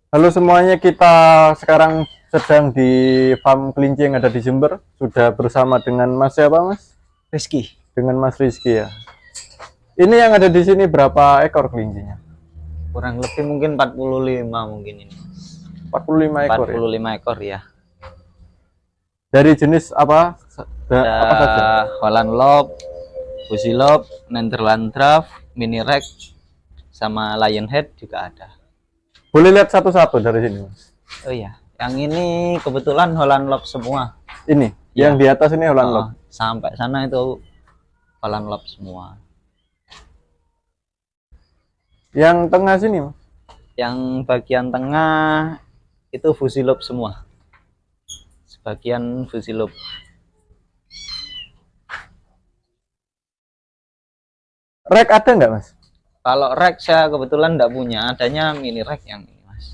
Halo semuanya, kita sekarang sedang di farm kelinci yang ada di Jember. Sudah bersama dengan Mas siapa Mas? Rizky, Dengan Mas Rizky ya. Ini yang ada di sini berapa ekor kelincinya? kurang lebih mungkin 45 mungkin ini. 45 empat ekor ya. puluh lima ekor ya. Dari jenis apa? Ada Apa saja? Holland Lob, Fuzzy Lob, Netherland Draft, Mini Rex, sama Lionhead juga ada. Boleh lihat satu-satu dari sini Mas. Oh iya, yang ini kebetulan Holland Lob semua. Ini, Ya, yang di atas ini Holland Lob. sampai sana itu Holland Lob semua. Yang tengah sini Mas. Yang bagian tengah itu Fuzzy Lob semua. Sebagian Fuzzy Lob. Rek ada nggak Mas? Kalau Rex saya kebetulan enggak punya, adanya Mini Rex yang ini Mas.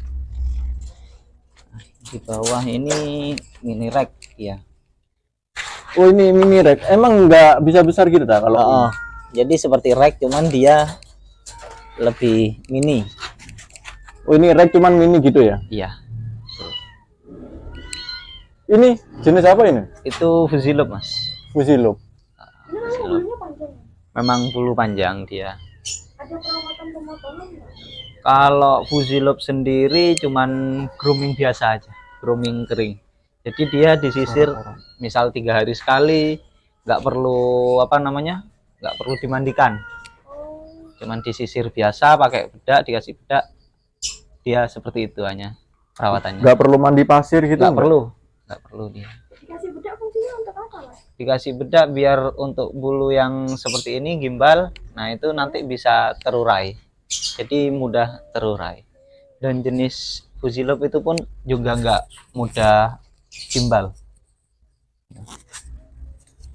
Di bawah ini Mini Rex ya. Oh ini mini rek. Emang nggak bisa besar gitu dah kalau ini? Jadi seperti Rex cuman dia lebih mini. Oh ini rek cuman mini gitu ya? Iya. Ini jenis apa ini? Itu Fuzzy Lob Mas. Fuzzy Lob. Fuzzy Lob. Memang bulu panjang dia. Ada perawatan pemotongan nggak? Kalau Fuzzy Lob sendiri cuman grooming biasa aja, grooming kering. Jadi dia disisir misal 3 hari sekali, nggak perlu apa namanya, nggak perlu dimandikan. Cuman disisir biasa pakai bedak, dikasih bedak, dia seperti itu hanya perawatannya. Nggak perlu mandi pasir gitu? Nggak perlu, nggak perlu dia. Dikasih bedak fungsinya untuk apa, Mas? Dikasih bedak biar untuk bulu yang seperti ini gimbal, nah itu nanti bisa terurai. Jadi mudah terurai. Dan jenis Fuzzy Lob itu pun juga nggak mudah gimbal.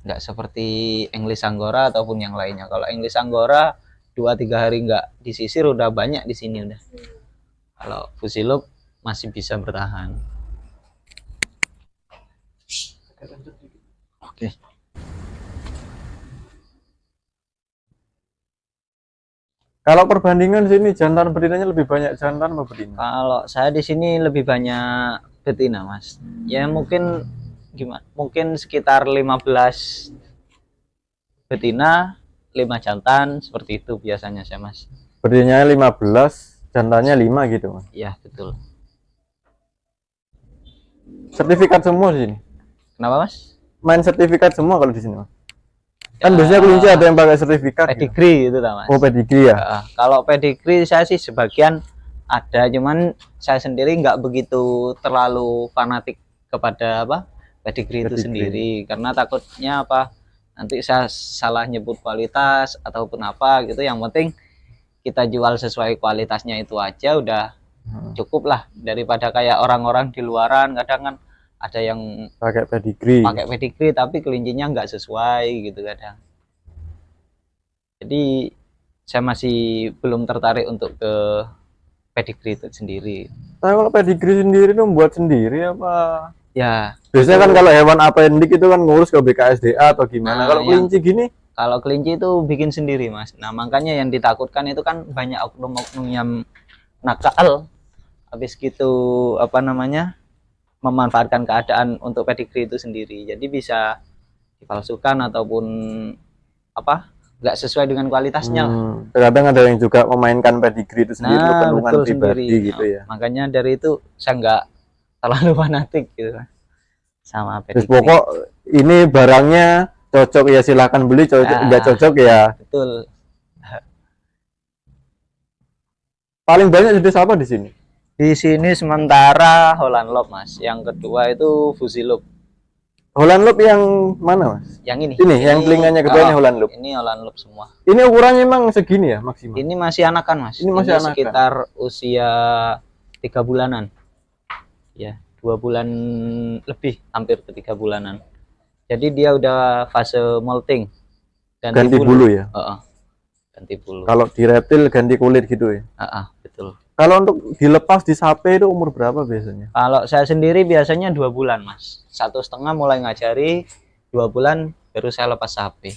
Nggak seperti English Angora ataupun yang lainnya. Kalau English Angora 2-3 hari nggak disisir udah banyak di sini udah. Kalau Fuzzy Lob masih bisa bertahan. Oke. Kalau perbandingan sini jantan betinanya lebih banyak jantan apa betina? Kalau saya di sini lebih banyak betina, Mas. Ya mungkin gimana? Mungkin sekitar 15 betina, 5 jantan, seperti itu biasanya saya, Mas. Betinanya 15, jantannya 5 gitu, Mas. Iya, betul. Sertifikat semua di sini. Kenapa, Mas? Main sertifikat semua kalau di sini, Mas. Kan Ya, biasanya kelinci ada yang pakai sertifikat. pedigree gitu, Mas. Oh, pedigree ya. Kalau pedigree saya sih sebagian ada, cuman saya sendiri nggak begitu terlalu fanatik kepada apa pedigree itu sendiri, karena takutnya apa nanti saya salah nyebut kualitas ataupun apa gitu. Yang penting kita jual sesuai kualitasnya itu aja udah cukup lah, daripada kayak orang-orang di luaran kadang kan ada yang pakai pedigree tapi kelincinya nggak sesuai gitu kadang. Jadi saya masih belum tertarik untuk ke pedigree itu sendiri. Tapi kalau pedigree sendiri itu buat sendiri apa? Ya, biasanya kan kalau hewan apendik itu kan ngurus ke BKSDA atau gimana. Kalau kelinci gini? Kalau kelinci itu bikin sendiri, Mas. Nah, makanya yang ditakutkan itu kan banyak oknum-oknum yang nakal. Habis gitu apa namanya? Memanfaatkan keadaan untuk pedigree itu sendiri. Jadi bisa dipalsukan ataupun apa? Nggak sesuai dengan kualitasnya lah. Terkadang ada yang juga memainkan pedigree itu sendiri untuk kepentingan pribadi sendiri. Gitu ya. Makanya dari itu saya nggak terlalu fanatik gitu sama pedigree. Terus pokok ini barangnya cocok ya silahkan beli, cocok nggak cocok ya. Betul. Paling banyak jenis apa di sini? Di sini sementara Holland Lob, Mas. Yang kedua itu Fuzzy Lob. Holland Lob yang mana, Mas? Yang ini. Ini yang telinganya gedenya Holland Lob. Ini Holland Lob semua. Ini ukurannya emang segini ya maksimal? Ini masih anakan, Mas. Ini masih anakan. Sekitar usia 3 bulanan. Ya, 2 bulan lebih, hampir ke 3 bulanan. Jadi dia udah fase molting. Ganti bulu ya? Ganti bulu. Kalau di reptil ganti kulit gitu ya? Betul. Kalau untuk dilepas di sapi itu umur berapa biasanya? Kalau saya sendiri biasanya 2 bulan, Mas. 1,5 mulai ngajari, 2 bulan baru saya lepas sapi.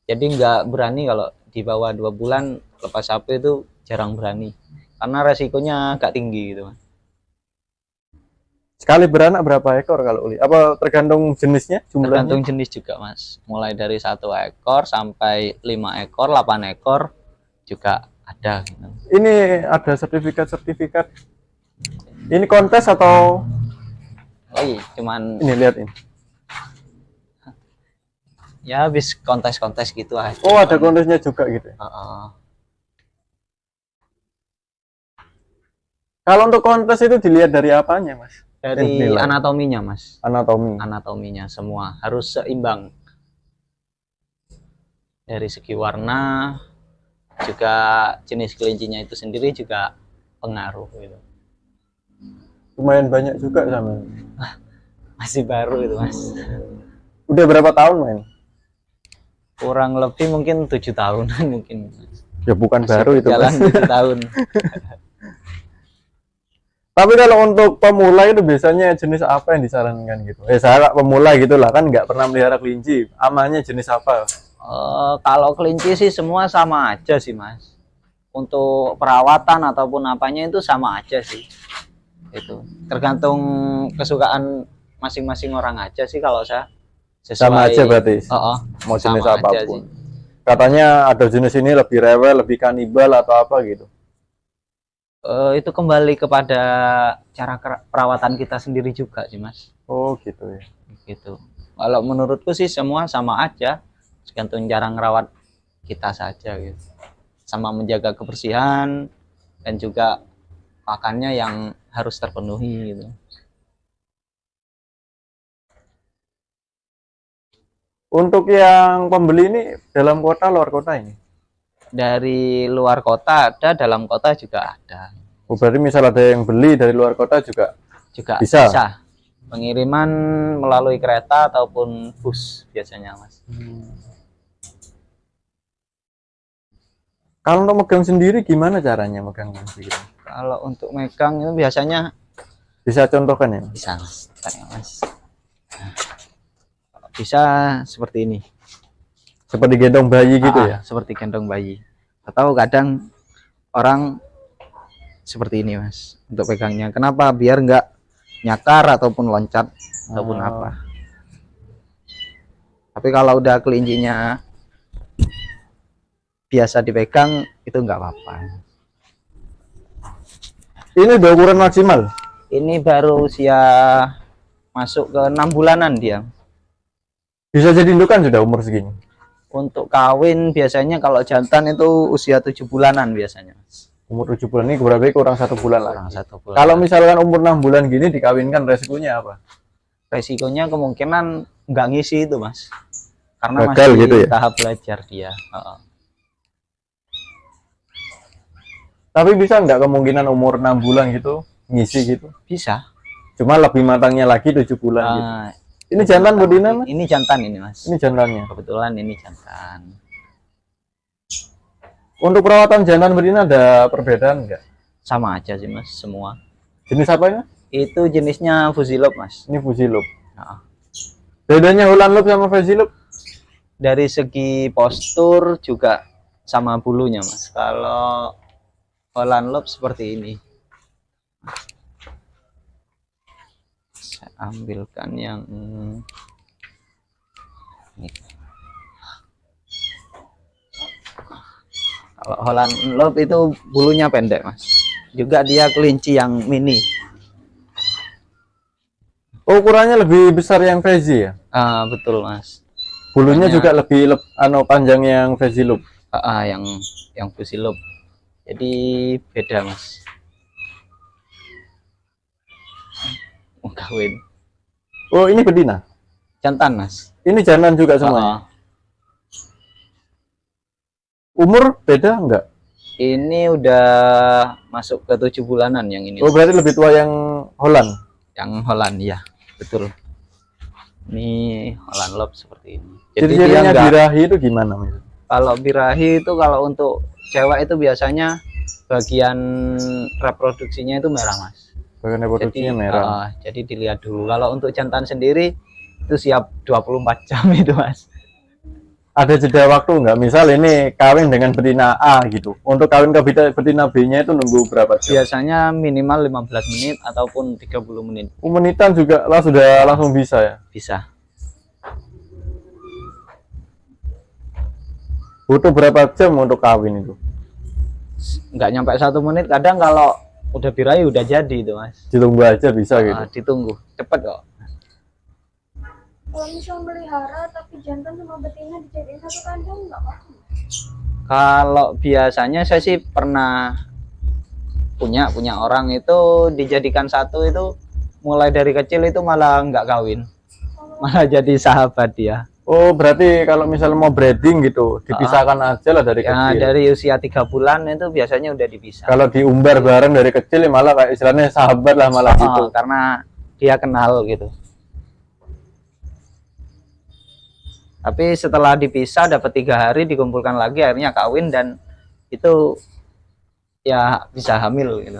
Jadi nggak berani kalau di bawah 2 bulan lepas sapi itu jarang berani. Karena resikonya agak tinggi gitu, Mas. Sekali beranak berapa ekor kalau Uli? Apa tergantung jenisnya, jumlahnya? Tergantung jenis juga mas, mulai dari 1 ekor sampai 5 ekor, 8 ekor juga ada gitu. Ini ada sertifikat. Ini kontes atau Oh iya, cuman ini lihat ini? ya habis kontes-kontes gitu aja. Oh, ada kontesnya juga gitu ya? Heeh. Kalau untuk kontes itu dilihat dari apanya, Mas? Dari Nilai. anatominya mas, Anatomi. anatominya semua harus seimbang, dari segi warna juga, jenis kelincinya itu sendiri juga pengaruh gitu. Lumayan banyak juga sama. Masih baru itu mas, Udah berapa tahun main? kurang lebih mungkin 7 tahunan mungkin. Ya bukan baru itu, Jalan Mas. 7 tahun. Tapi kalau untuk pemula itu biasanya jenis apa yang disarankan gitu? Saya pemula gitulah, kan nggak pernah melihara kelinci. Amannya jenis apa? Kalau kelinci sih semua sama aja sih mas, untuk perawatan ataupun apanya itu sama aja sih, itu tergantung kesukaan masing-masing orang aja sih kalau saya. Sama aja berarti. Mau jenis sama aja apapun. Katanya ada jenis ini lebih rewel, lebih kanibal atau apa gitu. Itu kembali kepada cara perawatan kita sendiri juga sih mas. Oh gitu ya. Gitu. Kalau menurutku sih semua sama aja, tergantung cara ngerawat kita saja gitu. Sama menjaga kebersihan dan juga pakannya yang harus terpenuhi gitu. Untuk yang pembeli ini dalam kota, luar kota ini? Dari luar kota ada, dalam kota juga ada. Oh, berarti misal ada yang beli dari luar kota juga bisa? Bisa. Pengiriman melalui kereta ataupun bus biasanya mas. Kalau untuk megang sendiri gimana caranya megang sendiri? Kalau untuk megang itu biasanya Bisa contohkan ya? bisa mas. Bentar ya, mas. Bisa seperti ini. Seperti gendong bayi gitu ya? Seperti gendong bayi. Atau kadang orang seperti ini mas untuk pegangnya. Kenapa? Biar nggak nyakar ataupun loncat ataupun apa. Tapi kalau udah kelincinya biasa dipegang itu nggak apa-apa. Ini udah ukuran maksimal? Ini baru usia masuk ke 6 bulanan dia. Bisa jadi indukan sudah umur segini? Untuk kawin biasanya kalau jantan itu usia 7 bulanan biasanya. Umur 7 bulan ini berarti kurang 1 bulan Kurang lagi. 1 bulan. Kalau misalkan umur 6 bulan gini dikawinkan, resikonya apa? Resikonya kemungkinan nggak ngisi itu mas, karena Gagal masih gitu ya? tahap belajar dia. Tapi bisa nggak kemungkinan umur 6 bulan gitu ngisi gitu? Bisa. Cuma lebih matangnya lagi 7 bulan gitu. Nah, Ini jantan betina mas? ini jantan ini mas. Ini jantannya. Kebetulan ini jantan. Untuk perawatan jantan betina ada perbedaan nggak? Sama aja sih mas semua. Jenis apa ini? Itu jenisnya Fusilop mas. Ini Fusilop. Nah, Bedanya Holland Loop sama Fusilop? dari segi postur juga sama bulunya mas. Kalau Holland Loop seperti ini. Saya ambilkan yang ini. Kalau Holland Loop itu bulunya pendek mas. Juga dia kelinci yang mini. Oh, ukurannya lebih besar yang Fezi ya? Betul mas. Bulunya Makanya- juga lebih panjang yang Fusilop. Yang Fusilop. Jadi beda mas. Kawin Oh, ini betina? jantan mas. Ini jantan juga semuanya? Umur beda enggak? Ini udah masuk ke 7 bulanan yang ini. Oh, berarti lebih tua yang Holland? Yang Holland ya, betul. Ini Holland Loop seperti ini. Jadi dia Ciri-cirinya enggak, birahi itu gimana? Mas? kalau birahi itu kalau untuk cewek itu biasanya bagian reproduksinya itu merah mas. Bagian reproduksinya merah. Jadi dilihat dulu. Kalau untuk jantan sendiri itu siap 24 jam itu mas. ada jeda waktu nggak? Misal ini kawin dengan betina A gitu. Untuk kawin ke betina B-nya itu nunggu berapa jam? Biasanya minimal 15 menit ataupun 30 menit Menitan juga lah sudah langsung bisa ya. bisa. Butuh berapa jam untuk kawin itu? Nggak nyampe 1 menit, kadang kalau udah birahi udah jadi itu mas. Ditunggu aja bisa gitu. Ditunggu cepet kok. Kalau misal melihara tapi jantan sama betina dijadiin satu kandang nggak apa-apa. Kalau biasanya saya sih pernah punya orang itu dijadikan satu, itu mulai dari kecil itu malah nggak kawin, malah jadi sahabat dia. Oh, berarti kalau misalnya mau breeding gitu, dipisahkan aja lah dari Ya, kecil. dari usia 3 bulan itu biasanya udah dipisah. Kalau diumbar bareng dari kecil malah kayak istilahnya sahabat lah malah gitu. Karena dia kenal gitu. Tapi setelah dipisah dapat 3 hari dikumpulkan lagi, akhirnya kawin dan itu ya bisa hamil gitu.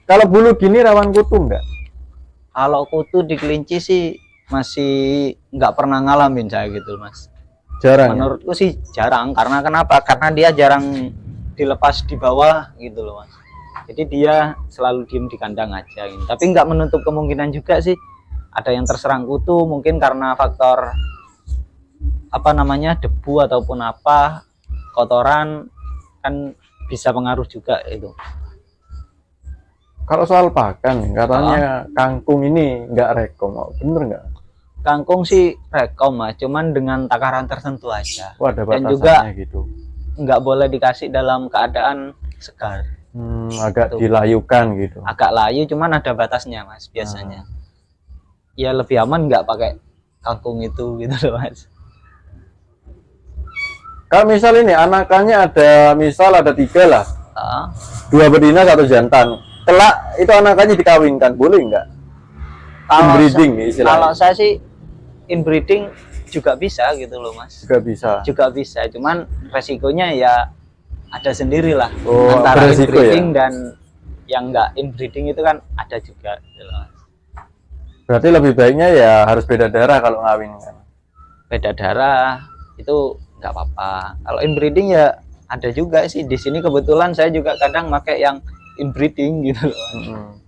Kalau bulu gini rawan kutu nggak? Kalau kutu di kelinci sih masih nggak pernah ngalamin saya gitu mas. Jarang. Menurutku sih jarang, karena kenapa? Karena dia jarang dilepas di bawah gitu loh mas. Jadi dia selalu diem di kandang aja gitu. Tapi nggak menutup kemungkinan juga sih ada yang terserang kutu, mungkin karena faktor apa namanya debu ataupun apa, kotoran, kan bisa pengaruh juga itu. Kalau soal pakan, katanya kangkung ini nggak rekom, bener nggak? Kangkung sih rekom mas, cuman dengan takaran tertentu aja. Wah, ada Dan batasannya juga gitu. nggak boleh dikasih dalam keadaan segar. Agak Tuh. dilayukan gitu. Agak layu, cuman ada batasnya mas biasanya. Ya lebih aman nggak pakai kangkung itu gitu loh mas. Kalau misal ini anakannya ada, misal ada 3 lah, 2 betina 1 jantan. Kelak itu anakannya dikawinkan, boleh nggak? Inbreeding istilahnya. Kalau saya sih inbreeding juga bisa gitu loh mas. Juga bisa. Juga bisa, cuman resikonya ya ada sendiri lah. Oh, antara beresiko inbreeding ya? dan yang nggak inbreeding itu kan ada juga gitu loh, mas. Berarti lebih baiknya ya harus beda darah kalau ngawin kan. Beda darah itu nggak apa-apa. Kalau inbreeding ya ada juga sih. Di sini kebetulan saya juga kadang pakai yang inbreeding gitu loh.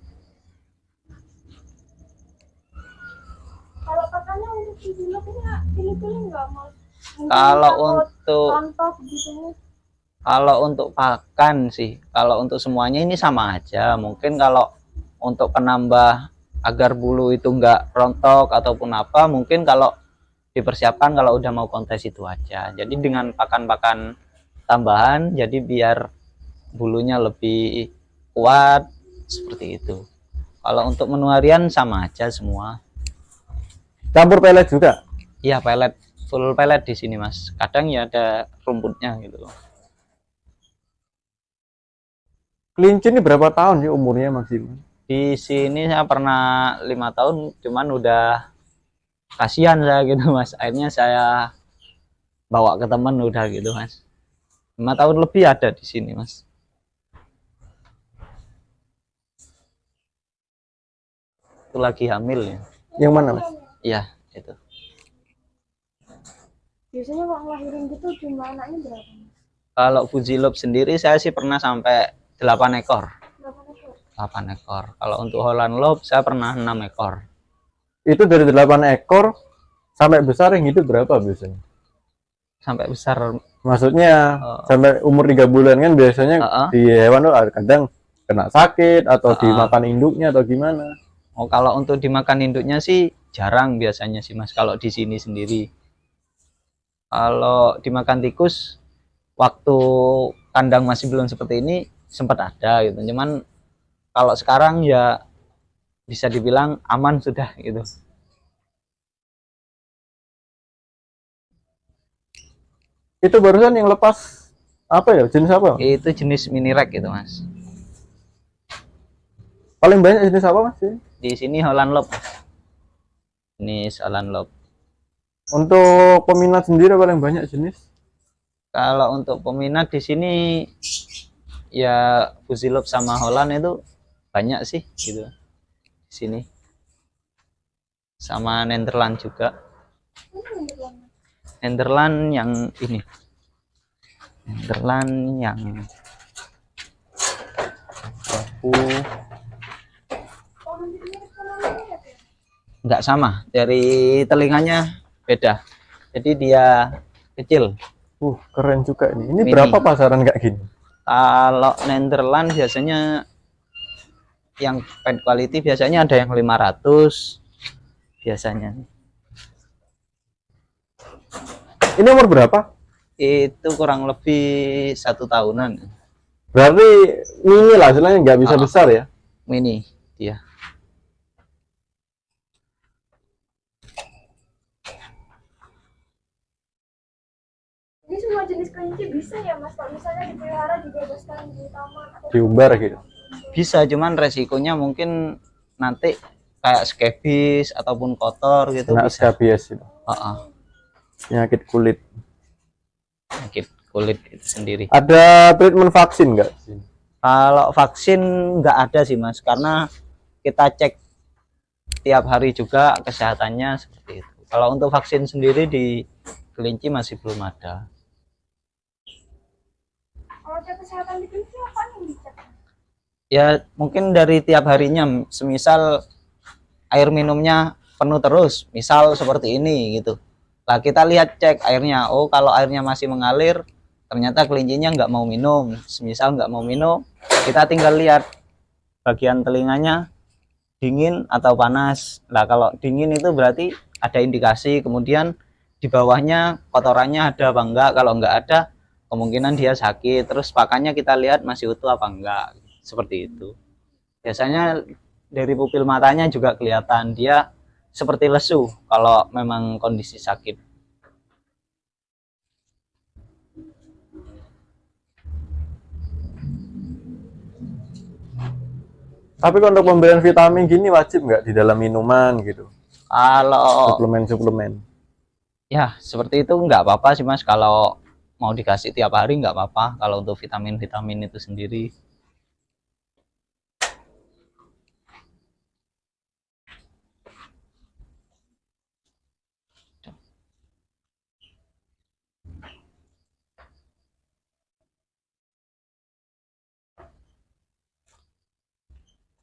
Kalau katanya untuk dijilat ini pilih-pilih nggak mas? Mungkin Kalau takut untuk rontok gitu. Kalau untuk pakan sih, kalau untuk semuanya ini sama aja. Mungkin kalau untuk penambah agar bulu itu nggak rontok ataupun apa, mungkin kalau dipersiapkan kalau udah mau kontes itu aja. Jadi dengan pakan-pakan tambahan, jadi biar bulunya lebih kuat seperti itu. Kalau untuk menu harian sama aja semua. Campur pelet juga. Iya pelet, full pelet di sini mas. Kadang ya ada rumputnya gitu loh. Kelinci ini berapa tahun sih umurnya maksimum? Di sini saya pernah 5 tahun, cuman udah kasihan saya gitu mas. Akhirnya saya bawa ke temen udah gitu mas. 5 tahun lebih ada di sini mas. Itu lagi hamil ya. Yang mana mas? Iya itu. Biasanya kalau ngelahirin gitu jumlah anaknya berapa mas? Kalau Fujilop sendiri saya sih pernah sampai 8 ekor. Berapa ekor? 8 ekor. Kalau untuk Holland Lob saya pernah 6 ekor. Itu dari 8 ekor sampai besar yang itu berapa biasanya? Sampai besar. Maksudnya sampai umur 3 bulan kan biasanya di hewan tuh kadang kena sakit atau dimakan induknya atau gimana? Oh, kalau untuk dimakan induknya sih jarang biasanya sih mas. Kalau di sini sendiri. Kalau dimakan tikus waktu kandang masih belum seperti ini sempat ada gitu. Cuman kalau sekarang ya bisa dibilang aman sudah gitu. Itu barusan yang lepas apa ya? Jenis apa? Itu jenis mini rag gitu mas. Paling banyak jenis apa mas? Di sini Holland Lob. Jenis Holland Lob. Untuk peminat sendiri paling banyak jenis? Kalau untuk peminat di sini ya Fuzilop sama Holland itu banyak sih gitu di sini, sama Nederland juga. Nederland yang ini, Nederland yang aku nggak sama, dari telinganya beda, jadi dia kecil. Keren juga ini. Ini Mini. berapa pasaran kayak gini? Kalau Nederland biasanya yang pet quality biasanya ada yang 500 biasanya. Ini umur berapa? Itu kurang lebih 1 tahunan. Berarti mini lah, istilahnya nggak bisa besar ya? Mini dia. Ini semua jenis kelinci bisa ya Mas, kalau misalnya dipelihara dibebaskan di taman atau Diumbar gitu. Bisa, cuman resikonya mungkin nanti kayak skebis ataupun kotor gitu. Kena Bisa. skabies itu. Penyakit Penyakit kulit. kulit itu sendiri. Ada treatment vaksin nggak? Kalau vaksin nggak ada sih Mas, karena kita cek tiap hari juga kesehatannya seperti itu. Kalau untuk vaksin sendiri di kelinci masih belum ada. kalau cek kesehatan di kelinci apa yang dicek? Ya mungkin dari tiap harinya, semisal air minumnya penuh terus, misal seperti ini gitu. Lah kita lihat cek airnya, oh kalau airnya masih mengalir, ternyata kelincinya nggak mau minum. Semisal nggak mau minum, kita tinggal lihat bagian telinganya dingin atau panas. Lah kalau dingin itu berarti ada indikasi, kemudian di bawahnya kotorannya ada apa enggak. Kalau enggak ada, kemungkinan dia sakit. Terus pakannya kita lihat masih utuh apa enggak, seperti itu. Biasanya dari pupil matanya juga kelihatan dia seperti lesu kalau memang kondisi sakit. Tapi untuk pemberian vitamin gini wajib nggak di dalam minuman gitu? Kalau Suplemen-suplemen. ya seperti itu nggak apa-apa sih Mas, kalau mau dikasih tiap hari nggak apa-apa. Kalau untuk vitamin-vitamin itu sendiri.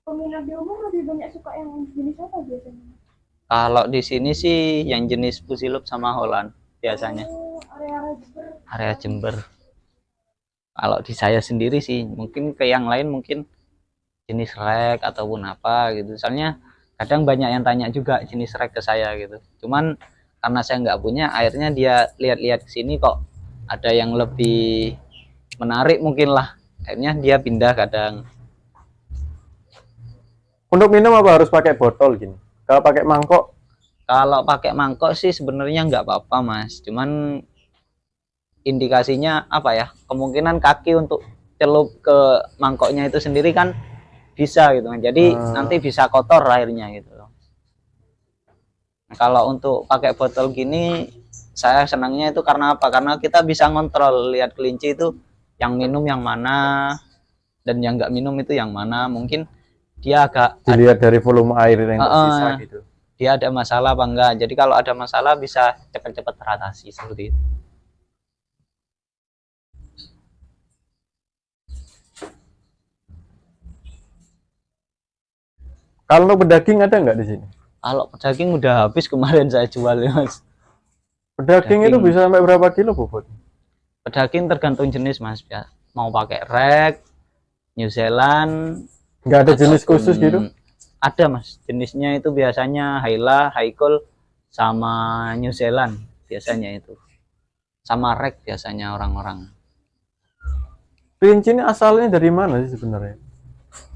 Peminat di umum lebih banyak suka yang jenis apa biasanya? Kalau di sini sih yang jenis Fuzilop sama Holland biasanya. Area Jember. Area Jember. Kalau di saya sendiri sih, mungkin ke yang lain mungkin jenis rek ataupun apa gitu. Soalnya kadang banyak yang tanya juga jenis rek ke saya gitu. Cuman karena saya nggak punya, akhirnya dia lihat-lihat ke sini kok ada yang lebih menarik mungkin lah. Akhirnya dia pindah kadang. Untuk minum apa harus pakai botol gini? Kalau pakai mangkok? Kalau pakai mangkok sih sebenarnya nggak apa-apa Mas. Cuman indikasinya apa ya? Kemungkinan kaki untuk celup ke mangkoknya itu sendiri kan bisa gitu kan. Jadi nanti bisa kotor airnya gitu loh. Nah, kalau untuk pakai botol gini saya senangnya itu karena apa? Karena kita bisa ngontrol, lihat kelinci itu yang minum yang mana dan yang nggak minum itu yang mana. Mungkin dia agak Dilihat dari volume air yang tersisa gitu. Dia ada masalah apa enggak. Jadi kalau ada masalah bisa cepat-cepat teratasi seperti itu. Kalau untuk pedaging ada nggak di sini? Kalau pedaging udah habis kemarin saya jual ya Mas. Pedaging itu bisa sampai berapa kilo bobot? Pedaging tergantung jenis Mas ya. Mau pakai rek, New Zealand, Nggak ada jenis khusus gitu? Ada Mas, jenisnya itu biasanya Hyla, Haikul, sama New Zealand biasanya itu. Sama rek biasanya orang-orang. Kelinci ini asalnya dari mana sih sebenarnya?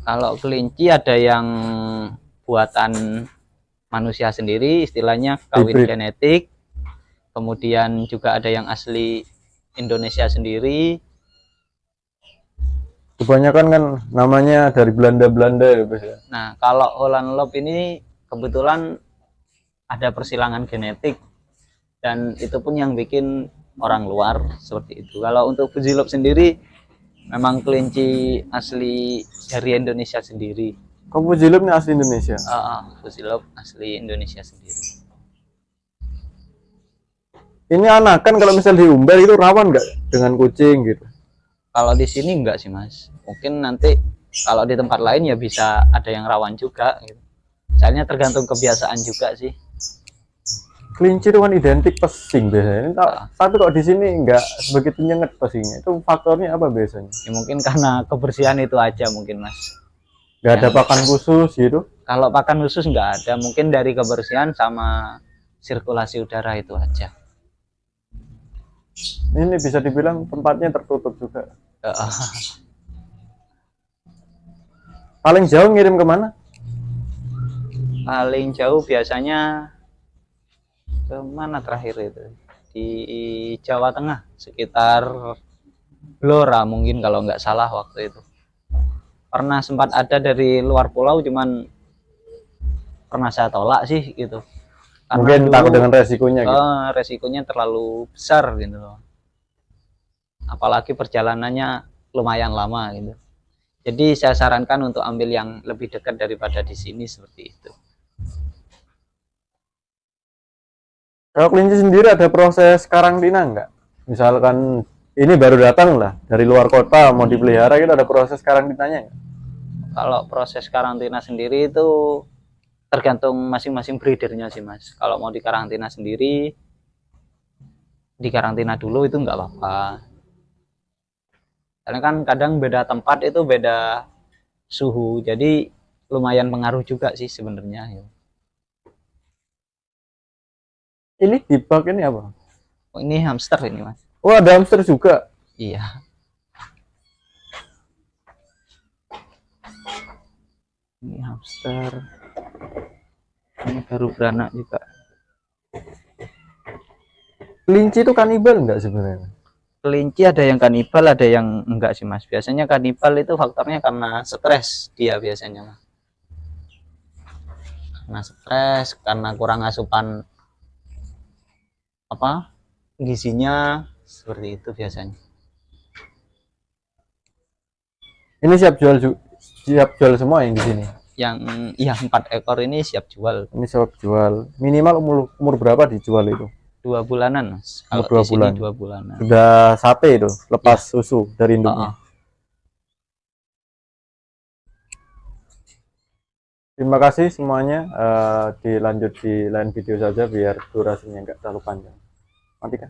Kalau kelinci ada yang buatan manusia sendiri, istilahnya kawin Hybrid. genetik. Kemudian juga ada yang asli Indonesia sendiri. Kebanyakan kan namanya dari Belanda-Belanda ya, Bos, ya. Nah, kalau Holland Lop ini kebetulan ada persilangan genetik dan itu pun yang bikin orang luar seperti itu. Kalau untuk Fuzilop sendiri Memang kelinci asli dari Indonesia sendiri. Kok Fuzilop ini asli Indonesia? Fusilop asli Indonesia sendiri. Ini anakan kalau misal diumbar itu rawan nggak dengan kucing gitu? Kalau di sini enggak sih mas, mungkin nanti kalau di tempat lain ya bisa ada yang rawan juga gitu. Soalnya tergantung kebiasaan juga sih. Kelinci itu kan identik pesing biasanya. Tapi kok di sini nggak begitu nyengat pesingnya. Itu faktornya apa biasanya? Ya mungkin karena kebersihan itu aja mungkin mas. Nggak ada pakan khusus gitu? Kalau pakan khusus nggak ada, mungkin dari kebersihan sama sirkulasi udara itu aja. Ini bisa dibilang tempatnya tertutup juga. Paling jauh ngirim kemana? Paling jauh biasanya kemana terakhir itu? Di Jawa Tengah, sekitar Blora mungkin kalau nggak salah waktu itu. Pernah sempat ada dari luar pulau, cuman pernah saya tolak sih gitu. Karena Mungkin dulu, takut dengan resikonya gitu. resikonya terlalu besar gitu loh. Apalagi perjalanannya lumayan lama gitu. Jadi saya sarankan untuk ambil yang lebih dekat daripada di sini seperti itu. Kalau kelinci sendiri ada proses karantina nggak? Misalkan ini baru datang lah dari luar kota mau dipelihara, itu ada proses karantinanya nggak? Kalau proses karantina sendiri itu tergantung masing-masing breedernya sih mas. Kalau mau dikarantina sendiri, dikarantina dulu itu nggak apa-apa. Karena kan kadang beda tempat itu beda suhu, jadi lumayan pengaruh juga sih sebenarnya. Ini di bak ini apa? Oh, ini hamster ini mas. Oh, ada hamster juga. Iya. Ini hamster. Ini baru beranak juga. Kelinci itu kanibal nggak sebenarnya? Kelinci ada yang kanibal, ada yang enggak sih mas. Biasanya kanibal itu faktornya karena stres dia biasanya mas. Karena stres, karena kurang asupan apa gizinya, seperti itu biasanya. Ini siap jual semua yang di sini. Yang iya 4 ekor ini siap jual. Ini siap jual. Minimal umur berapa dijual itu? 2 bulanan mas. Kalau Umur 2 di sini bulan. 2 bulanan. Sudah sate itu, lepas susu dari induknya. Terima kasih semuanya. Dilanjut di lain video saja biar durasinya nggak terlalu panjang. Matikan.